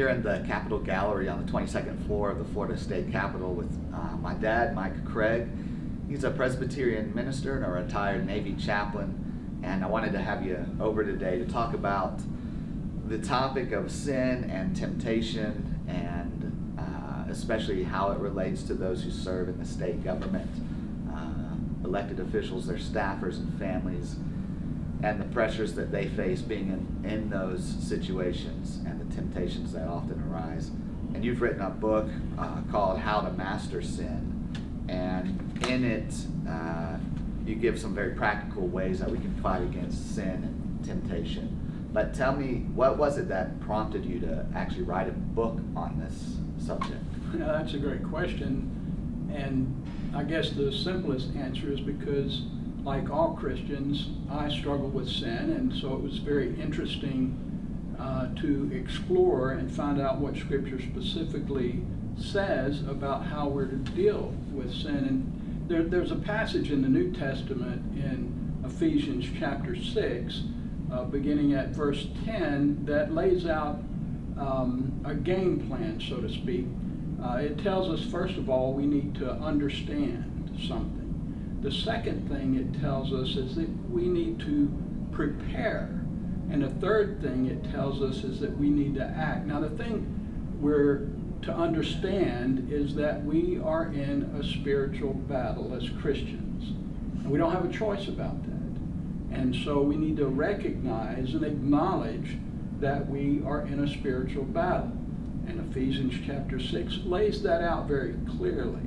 here in the Capitol Gallery on the 22nd floor of the Florida State Capitol with my dad, Mike Craig. He's a Presbyterian minister and a retired Navy Chaplain, and I wanted to have you over today to talk about the topic of sin and temptation, and especially how it relates to those who serve in the state government, elected officials, their staffers and families, and the pressures that they face being in those situations and the temptations that often arise. And you've written a book called How to Master Sin, and in it you give some very practical ways that we can fight against sin and temptation. But tell me, what was it that prompted you to actually write a book on this subject? Yeah, that's a great question, and I guess the simplest answer is because, like all Christians, I struggle with sin, and so it was very interesting to explore and find out what Scripture specifically says about how we're to deal with sin. And there's a passage in the New Testament in Ephesians chapter 6, beginning at verse 10, that lays out a game plan, so to speak. It tells us, first of all, we need to understand something. The second thing it tells us is that we need to prepare. And the third thing it tells us is that we need to act. Now, the thing we're to understand is that we are in a spiritual battle as Christians. And we don't have a choice about that. And so we need to recognize and acknowledge that we are in a spiritual battle. And Ephesians chapter 6 lays that out very clearly.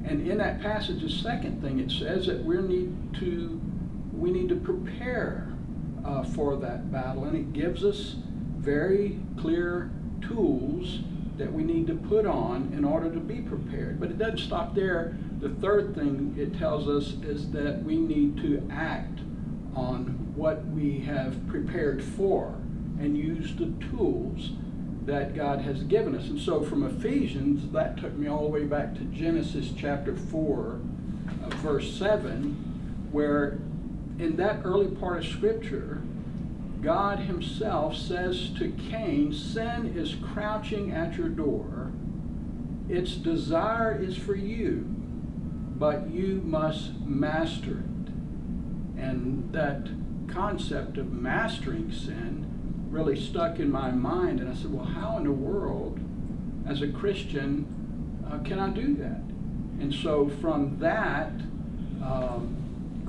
And in that passage, the second thing it says that we need to prepare for that battle. And it gives us very clear tools that we need to put on in order to be prepared. But it doesn't stop there. The third thing it tells us is that we need to act on what we have prepared for and use the tools that God has given us. And so from Ephesians, that took me all the way back to Genesis chapter 4, verse 7, where in that early part of Scripture, God himself says to Cain, sin is crouching at your door. Its desire is for you, but you must master it. And that concept of mastering sin really stuck in my mind, and I said, well, how in the world, as a Christian, can I do that? And so from that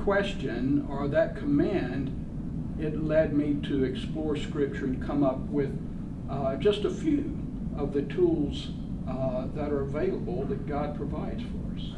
question, or that command, it led me to explore Scripture and come up with just a few of the tools that are available that God provides for us.